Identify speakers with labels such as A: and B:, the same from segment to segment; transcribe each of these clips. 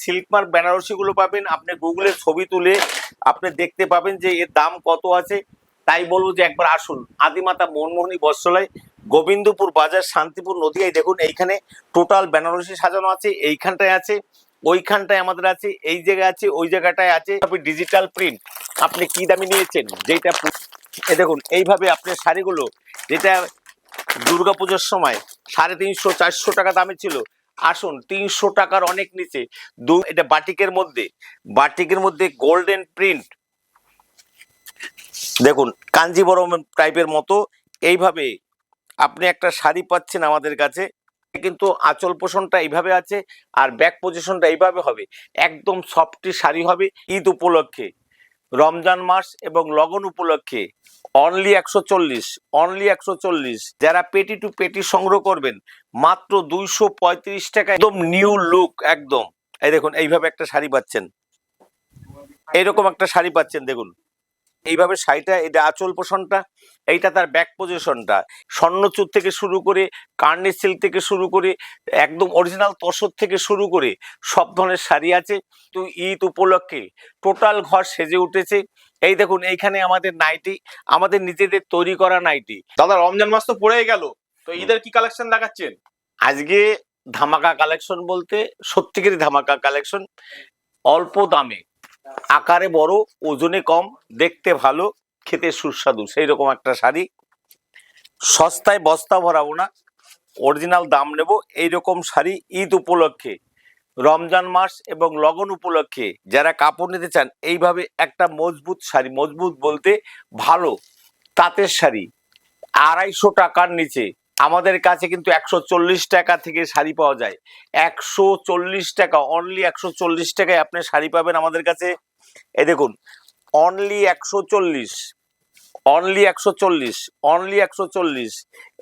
A: Silk mark Banarasi গুলো পাবেন, আপনি গুগলে ছবি তুলে আপনি দেখতে পাবেন যে এর দাম কত আছে। তাই বলবো যে একবার আসুন আদিমাতা মনমোহিনী বস্ত্রালয়, গোবিন্দপুর বাজার, শান্তিপুর নদিয়ায়। দেখুন এইখানে টোটাল বেনারসি সাজানো আছে, এইখানটায় আছে, ওইখানটায় আমাদের আছে, এই জায়গায় আছে, ওই জায়গাটায় আছে। আপনি ডিজিটাল প্রিন্ট আপনি কি দামে নিয়েছেন যেটা দেখুন এইভাবে আপনার শাড়িগুলো যেটা দুর্গাপুজোর সময় 350-400 টাকা দামে ছিল, আসুন 300 টাকার অনেক নিচে। এটা বাটিকের মধ্যে গোল্ডেন প্রিন্ট, দেখুন কাঞ্জিবরম টাইপের মতো এইভাবে আপনি একটা শাড়ি পাচ্ছেন আমাদের কাছে। কিন্তু আঁচল পোষণটা এইভাবে আছে আর ব্যাক পজিশনটা এইভাবে হবে, একদম সফটি শাড়ি হবে। ঈদ উপলক্ষে, রমজান মাস এবং লগন উপলক্ষে অনলি 140 যারা পেটি টু পেটি সংগ্রহ করবেন মাত্র 235 টাকা, একদম নিউ লুক একদম। এই দেখুন এইভাবে একটা শাড়ি পাচ্ছেন, এইরকম একটা শাড়ি পাচ্ছেন। দেখুন এইভাবে শাড়িটা, এটা আঁচল পোষণটা, এইটা তার ব্যাক পজিশনটা। স্বর্ণচূড় থেকে শুরু করে, কার্নি সিল্ক থেকে শুরু করে, একদম অরিজিনাল তসর থেকে শুরু করে সব ধরনের শাড়ি আছে। তো ঈদ উপলক্ষে টোটাল ঘর সেজে উঠেছে। এই দেখুন এইখানে আমাদের নাইটি, আমাদের নিজেদের তৈরি করা নাইটি।
B: দাদা রমজান মাস তো পড়েই গেল, তো ঈদের কি কালেকশন দেখাচ্ছেন
A: আজকে? ধামাকা কালেকশন বলতে সত্যিকারই ধামাকা কালেকশন, অল্প দামে, আকারে বড়, ওজনে কম, দেখতে ভালো, খেতে সুস্বাদু, সেই রকম একটা শাড়ি। সস্তায় বস্তা ভরাবো না, অরিজিনাল দাম নেব এইরকম শাড়ি। ঈদ উপলক্ষে, রমজান মাস এবং লগন উপলক্ষে যারা কাপড় নিতে চান, এইভাবে একটা মজবুত শাড়ি, মজবুত বলতে ভালো তাঁতের শাড়ি 250 টাকার নিচে আমাদের কাছে কিন্তু 140 টাকা থেকে শাড়ি পাওয়া যায়। 140 টাকা, অনলি 140 টাকায় আপনি শাড়ি পাবেন আমাদের কাছে। এই দেখুন অনলি 140, অনলি 140।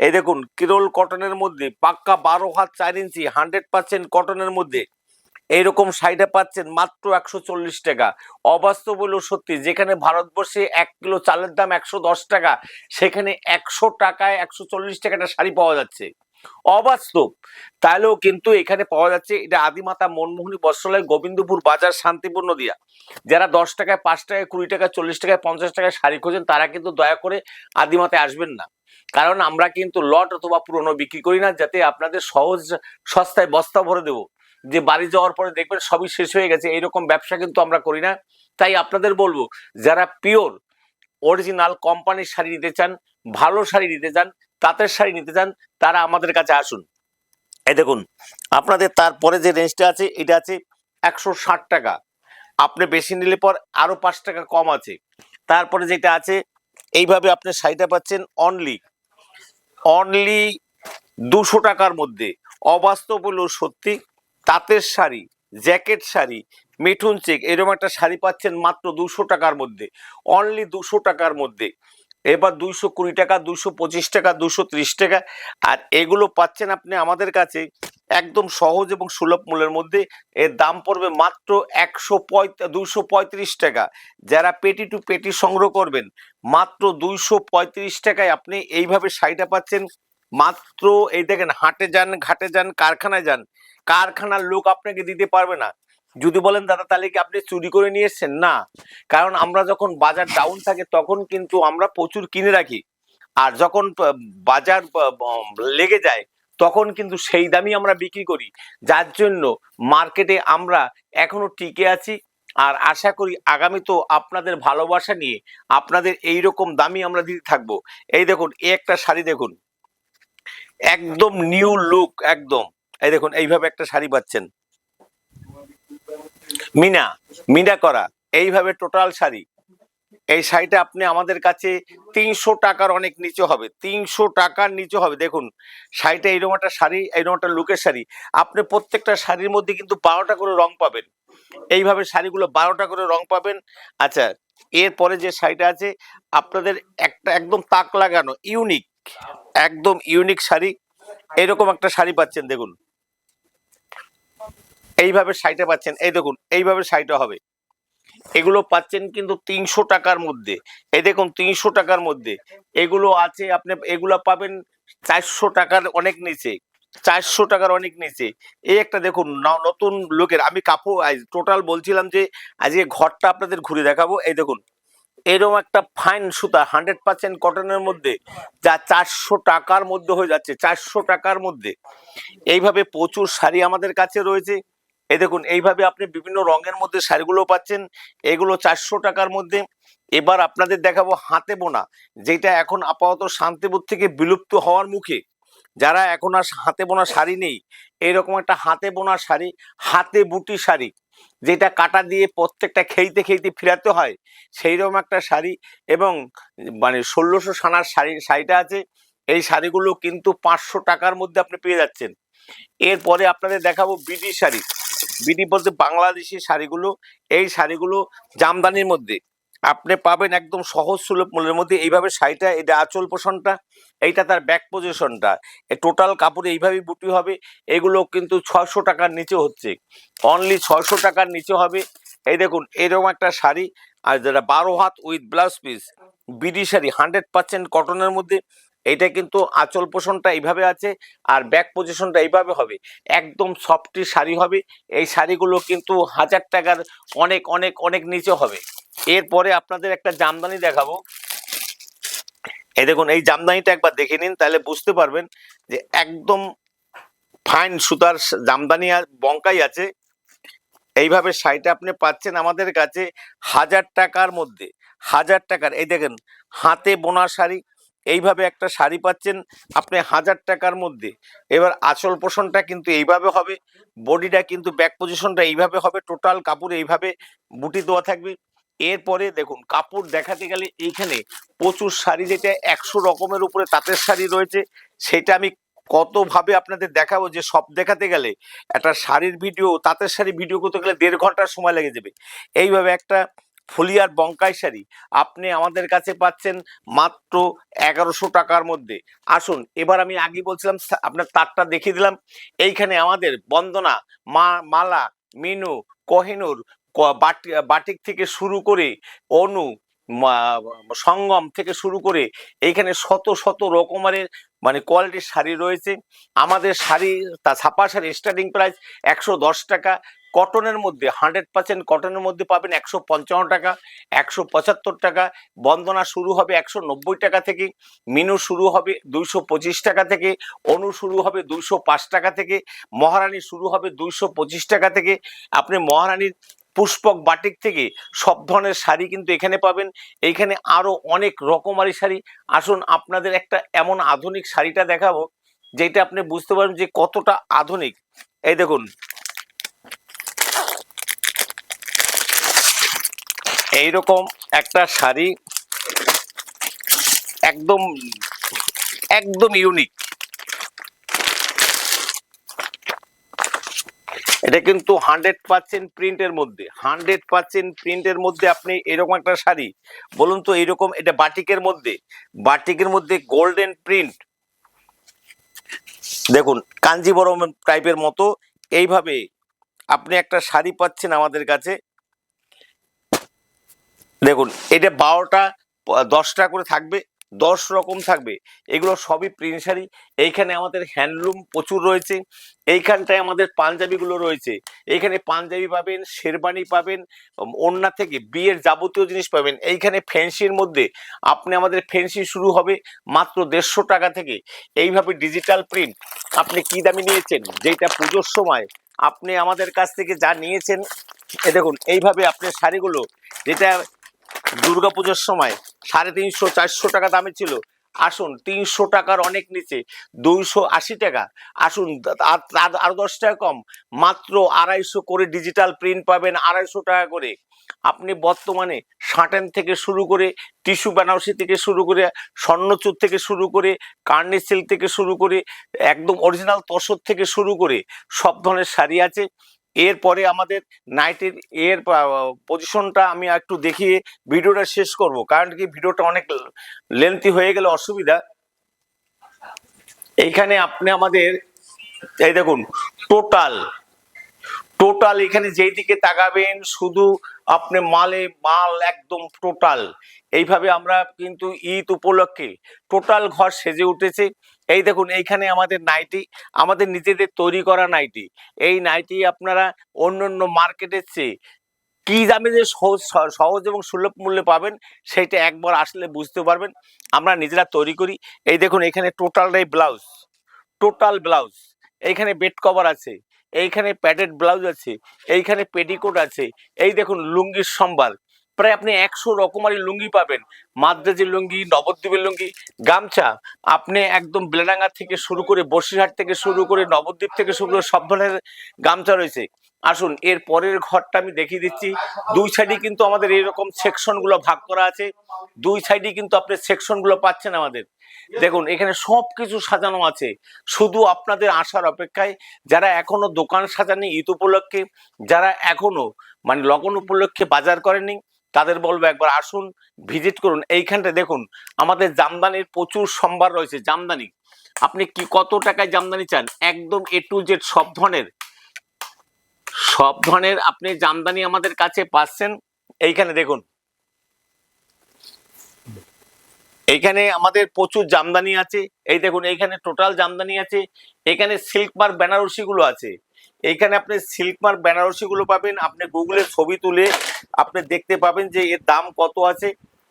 A: এই দেখুন কেরল কটনের মধ্যে পাক্কা 12 হাত 4 ইঞ্চি 100% কটনের মধ্যে এইরকম শাড়িটা পাচ্ছেন মাত্র 140 টাকা। অবাস্তব হলেও সত্যি, যেখানে ভারতবর্ষে 1 কিলো চালের দাম 110 টাকা, সেখানে 100 টাকায় 140 টাকাটা শাড়ি পাওয়া যাচ্ছে। অবাস্তব, তাহলেও কিন্তু এখানে পাওয়া যাচ্ছে। এটা আদিমাতা মনমোহিনী বস্ত্রালয়, গোবিন্দপুর বাজার, শান্তিপুর নদিয়া। যারা 10 টাকায়, 5 টাকায়, 20 টাকায়, 40 টাকায়, 50 টাকায় শাড়ি খোঁজেন, তারা কিন্তু দয়া করে আদিমাতায় আসবেন না। কারণ আমরা কিন্তু লট অথবা পুরনো বিক্রি করি না, যাতে আপনাদের সহজ সস্তায় বস্তা ভরে দেবো, যে বাড়ি যাওয়ার পরে দেখবেন সবই শেষ হয়ে গেছে, এইরকম ব্যবসা কিন্তু আমরা করি না। তাই আপনাদের বলবো, যারা পিওর অরিজিনাল কোম্পানির শাড়ি নিতে চান, ভালো শাড়ি নিতে চান, তাঁতের শাড়ি নিতে চান, তারা আমাদের কাছে আসুন। এই দেখুন আপনাদের তারপরে যে রেঞ্জটা আছে, এটা আছে 160 টাকা। আপনি বেশি নিলে পর আরো 5 টাকা কম আছে। তারপরে যেটা আছে, এইভাবে আপনি শাড়িটা পাচ্ছেন অনলি 200 টাকার মধ্যে। অবাস্তব হলেও সত্যি, তাঁতের শাড়ি, জ্যাকেট শাড়ি, মিঠুন চেক, এরকম একটা শাড়ি পাচ্ছেন মাত্র 200 টাকার মধ্যে, অনলি 200 টাকার মধ্যে। এবার 220 টাকা, 225 টাকা, 230 টাকা। আর এগুলো পাচ্ছেন আপনি আমাদের কাছে একদম সহজ এবং সুলভ মূল্যের মধ্যে। এর দাম পড়বে মাত্র 235 টাকা। যারা পেটি টু পেটি সংগ্রহ করবেন, মাত্র 235 টাকায় আপনি এইভাবে শাড়িটা পাচ্ছেন। মাত্র এই দেখেন, হাটে যান, ঘাটে যান, কারখানায় যান, কারখানার লোক আপনাকে দিতে পারবে না। যদি বলেন দাদা তাহলে কি আপনি চুরি করে নিয়ে এসছেন? না, কারণ আমরা যখন বাজার ডাউন থাকে তখন কিন্তু আমরা প্রচুর কিনে রাখি, আর যখন বাজার লেগে যায় তখন কিন্তু সেই দামই আমরা বিক্রি করি। যার জন্য মার্কেটে আমরা এখনো টিকে আছি। আর আশা করি আগামী তো আপনাদের ভালোবাসা নিয়ে আপনাদের এই রকম দামই আমরা দিতে থাকবো। এই দেখুন এই একটা শাড়ি দেখুন, একদম নিউ লুক একদম। এই দেখুন এইভাবে একটা শাড়ি পাচ্ছেন, মিনা করা, এইভাবে টোটাল শাড়ি। এই শাড়িটা আপনি আমাদের কাছে 300 টাকার অনেক নিচে হবে, 300 টাকার নিচে হবে। দেখুন শাড়িটা এইরকম একটা শাড়ি, এইরকম একটা লুকের শাড়ি। আপনি প্রত্যেকটা শাড়ির মধ্যে কিন্তু 12টা করে রং পাবেন, এইভাবে শাড়িগুলো 12টা করে রং পাবেন। আচ্ছা, এরপরে যে শাড়িটা আছে আপনাদের একটা একদম তাক লাগানো ইউনিক, একদম ইউনিক শাড়ি, এরকম একটা শাড়ি পাচ্ছেন। দেখুন এইভাবে শাড়িটা পাচ্ছেন, এই দেখুন এইভাবে শাড়িটা হবে। এগুলো পাচ্ছেন কিন্তু 300 টাকার মধ্যে। এই দেখুন 300 টাকার মধ্যে এগুলো আছে, আপনি এগুলো পাবেন 400 টাকার অনেক নিচে। 400 টাকার অনেক নিচে। এই একটা দেখুন নতুন লোকের, আমি কাপড় টোটাল বলছিলাম যে আজকে ঘরটা আপনাদের ঘুরে দেখাবো। এই দেখুন এরকম একটা ফাইন সুতা 100% কটনের মধ্যে, যা 400 টাকার মধ্যে হয়ে যাচ্ছে, 400 টাকার মধ্যে। এইভাবে প্রচুর শাড়ি আমাদের কাছে রয়েছে। এই দেখুন এইভাবে আপনি বিভিন্ন রঙের মধ্যে শাড়িগুলো পাচ্ছেন, এগুলো 400 টাকার মধ্যে। এবার আপনাদের দেখাবো হাতে বোনা, যেটা এখন আপাতত শান্তিপুর থেকে বিলুপ্ত হওয়ার মুখে। যারা এখন আর হাতে বোনা শাড়ি নেই, এরকম একটা হাতে বোনা শাড়ি, হাতে বুটি শাড়ি, যেটা কাটা দিয়ে প্রত্যেকটা খেইতে খেইতে ফিরাতে হয়, সেই রকম একটা শাড়ি। এবং মানে 1600 সানার শাড়িটা আছে। এই শাড়িগুলো কিন্তু 500 টাকার মধ্যে আপনি পেয়ে যাচ্ছেন। এরপরে আপনাদের দেখাবো বিডি শাড়ি। বিডি বলতে বাংলাদেশি শাড়িগুলো। এই শাড়িগুলো জামদানির মধ্যে আপনি পাবেন একদম সহজ সুলভ মূল্যের মধ্যে। এইভাবে শাড়িটা, এটা আঁচল পোষণটা, এইটা তার ব্যাক পজিশনটা, টোটাল কাপড়ে এইভাবেই বুটি হবে। এগুলো কিন্তু 600 টাকার নিচে হচ্ছে, অনলি 600 টাকার নিচে হবে। এই দেখুন এরকম একটা শাড়ি, আর যেটা 12 হাত with blouse piece, BD sari 100% কটনের মধ্যে। এইটা কিন্তু আঁচল পোষণটা এইভাবে আছে, আর ব্যাক পজিশনটা এইভাবে হবে, একদম সফটি শাড়ি হবে। এই শাড়িগুলো কিন্তু 1000 টাকার অনেক অনেক অনেক নিচে হবে। এরপরে আপনাদের একটা জামদানি দেখাবো। এই দেখুন এই জামদানিটা একবার দেখে নিন, তাহলে বুঝতে পারবেন যে একদম ফাইন সুতার জামদানি আর বঙ্কাই আছে। এইভাবে শাড়িটা আপনি পাচ্ছেন আমাদের কাছে 1000 টাকার মধ্যে, 1000 টাকার। এই দেখেন হাতে বোনা শাড়ি, এইভাবে একটা শাড়ি পাচ্ছেন আপনি 1000 টাকার মধ্যে। এবার আঁচল পোষণটা কিন্তু এইভাবে হবে, বডিটা কিন্তু ব্যাক পজিশনটা এইভাবে হবে, টোটাল কাপড় এইভাবে বুটি দেওয়া থাকবে। এরপরে দেখুন কাপড় দেখাতে গেলে এইখানে প্রচুর শাড়ি, যেটা 100 রকমের উপরে তাঁতের শাড়ি রয়েছে। সেটা আমি কতভাবে আপনাদের দেখাবো যে সব দেখাতে গেলে একটা শাড়ির ভিডিও, তাঁতের শাড়ি ভিডিও করতে গেলে 1.5 ঘন্টার সময় লেগে যাবে। এইভাবে একটা ফুলিয়ার বঙ্কাই শাড়ি আপনি আমাদের কাছে পাচ্ছেন মাত্র 1100 টাকার মধ্যে। আসুন এবার আমি আগে বলছিলাম আপনার তারটা দেখিয়ে দিলাম। এইখানে আমাদের বন্দনা, মালা, মিনু, কোহিনূর, বাটিক থেকে শুরু করে অনু, সঙ্গম থেকে শুরু করে এইখানে শত শত রকমের মানে কোয়ালিটির শাড়ি রয়েছে। আমাদের শাড়ি, তা ছাপা শাড়ি স্টার্টিং প্রাইস 110 টাকা। কটনের মধ্যে 100% কটনের মধ্যে পাবেন 155 টাকা, 175 টাকা। বন্দনা শুরু হবে 190 টাকা থেকে, মিনু শুরু হবে 225 টাকা থেকে, অনু শুরু হবে 205 টাকা থেকে, মহারানী শুরু হবে 225 টাকা থেকে। আপনি মহারানীর পুষ্পক বাটিক থেকে সব ধরনের শাড়ি কিন্তু এখানে পাবেন। এইখানে আরো অনেক রকমারি শাড়ি। আসুন আপনাদের একটা এমন আধুনিক শাড়িটা দেখাবো, যেটা আপনি বুঝতে পারবেন যে কতটা আধুনিক। এই দেখুন এইরকম একটা শাড়ি, একদম একদম ইউনিক। এটা কিন্তু 100% প্রিন্টের মধ্যে, 100% প্রিন্টের মধ্যে আপনি এরকম একটা শাড়ি, বলুন তো এইরকম, এটা বাটিকের মধ্যে, বাটিকের মধ্যে গোল্ডেন প্রিন্ট, দেখুন কাঞ্জিবরম টাইপের মতো। এইভাবে আপনি একটা শাড়ি পাচ্ছেন আমাদের কাছে। দেখুন এটা 12টা 10টা করে থাকবে, 10 রকম থাকবে। এগুলো সবই প্রিন্ট শাড়ি। এইখানে আমাদের হ্যান্ডলুম প্রচুর রয়েছে। এইখানটায় আমাদের পাঞ্জাবিগুলো রয়েছে। এইখানে পাঞ্জাবি পাবেন, শেরবানি পাবেন, ওড়না থেকে বিয়ের যাবতীয় জিনিস পাবেন। এইখানে ফ্যান্সির মধ্যে আপনি, আমাদের ফ্যান্সি শুরু হবে মাত্র 150 টাকা থেকে। এইভাবে ডিজিটাল প্রিন্ট আপনি কি দামে নিয়েছেন, যেটা পুজোর সময় আপনি আমাদের কাছ থেকে যা নিয়েছেন, এ দেখুন এইভাবে আপনি শাড়িগুলো, যেটা দুর্গাপুজোর সময় 350 400 টাকা দামে ছিল, আসুন 300 টাকার অনেক নিচে 280 টাকা। আসুন আরো 10 টাকা কম, মাত্র 250 করে ডিজিটাল প্রিন্ট পাবেন, 250 টাকা করে। আপনি বর্তমানে সাটেন থেকে শুরু করে, টিস্যু বেনারসি থেকে শুরু করে, স্বর্ণচুর থেকে শুরু করে, কার্নি সিল্ক থেকে শুরু করে, একদম অরিজিনাল তসর থেকে শুরু করে সব ধরনের শাড়ি আছে। এরপরে আমাদের নাইটের পজিশনটা আমি একটু দেখিয়ে ভিডিওটা শেষ করব, কারণ কি ভিডিওটা অনেক লেন্থি হয়ে গেলে অসুবিধা। এইখানে আপনি আমাদের, এই দেখুন টোটাল টোটাল এখানে যেই দিকে তাকাবেন শুধু আপনি মাল একদম টোটাল। এইভাবে আমরা কিন্তু ঈদ উপলক্ষে টোটাল ঘর সেজে উঠেছে। এই দেখুন এইখানে আমাদের নাইটি, আমাদের নিজেদের তৈরি করা নাইটি। এই নাইটি আপনারা অন্য মার্কেটের চেয়ে কি দামে যে সহজ এবং সুলভ মূল্যে পাবেন সেটা একবার আসলে বুঝতে পারবেন। আমরা নিজেরা তৈরি করি। এই দেখুন এখানে টোটালটাই ব্লাউজ, টোটাল ব্লাউজ। এইখানে বেড কভার আছে, এইখানে প্যাডেড ব্লাউজ আছে, এইখানে পেটিকোট আছে। এই দেখুন লুঙ্গির সম্ভার, প্রায় আপনি 100 রকমারি লুঙ্গি পাবেন। মাদ্রাজি লুঙ্গি, নবদ্বীপের লুঙ্গি, গামছা আপনি একদম বেলেডাঙ্গা থেকে শুরু করে বসিরহাট থেকে শুরু করে নবদ্বীপ থেকে শুরু করে সব ধরনের গামছা রয়েছে। আসুন এর পরের ঘরটা আমি দেখিয়ে দিচ্ছি। দুই সাইডে কিন্তু আমাদের এরকম সেকশনগুলো ভাগ করা আছে, দুই সাইডে কিন্তু আপনি সেকশনগুলো পাচ্ছেন আমাদের। দেখুন এখানে সবকিছু সাজানো আছে, শুধু আপনাদের আসার অপেক্ষায়। যারা এখনো দোকান সাজানি ঈদ উপলক্ষে, যারা এখনো মানে লগন উপলক্ষে বাজার করেননি, তাদের বলবো একবার আসুন, ভিজিট করুন। এইখানটা দেখুন আমাদের জামদানির প্রচুর সম্ভার রয়েছে। জামদানি আপনি কি কত টাকায় জামদানি চান, একদম A to Z সব ধরনের আপনি জামদানি আমাদের কাছে পাচ্ছেন। এইখানে দেখুন, এইখানে আমাদের প্রচুর জামদানি আছে। এই দেখুন এইখানে টোটাল জামদানি আছে। এখানে সিল্ক মার্ক বেনারসি গুলো আছে। এইখানে আপনি সিল্ক মার্ক বেনারসি গুলো পাবেন। আপনি গুগলে ছবি তুলে আপনি দেখতে পাবেন যে এর দাম কত আছে।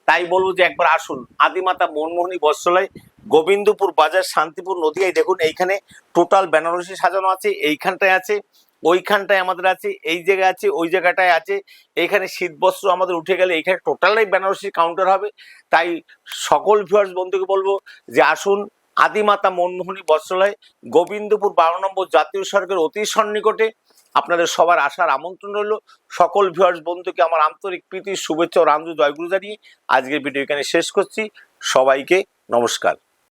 A: তাই বলবো যে একবার আসুন আদিমাতা মনমোহনী বস্ত্রালয়, গোবিন্দপুর বাজার, শান্তিপুর নদিয়ায়। দেখুন এইখানে টোটাল বেনারসি সাজানো আছে, এইখানটায় আছে, ওইখানটায় আমাদের আছে, এই জায়গায় আছে, ওই জায়গাটায় আছে। এইখানে শীত বস্ত্র আমাদের উঠে গেলে এইখানে টোটালটাই বেনারসি কাউন্টার হবে। তাই সকল ভিউয়ার্স বন্ধুকে বলবো যে আসুন আদিমাতা মনমোহনী বস্ত্রালয়, গোবিন্দপুর 12 নম্বর জাতীয় সড়কের অতি সন্নিকটে। আপনাদের সবার আসার আমন্ত্রণ রইল। সকল ভিউয়ার্স বন্ধুকে আমার আন্তরিক প্রীতি, শুভেচ্ছা ও রামজু জয়গুরু জানিয়ে আজকের ভিডিও এখানে শেষ করছি। সবাইকে নমস্কার।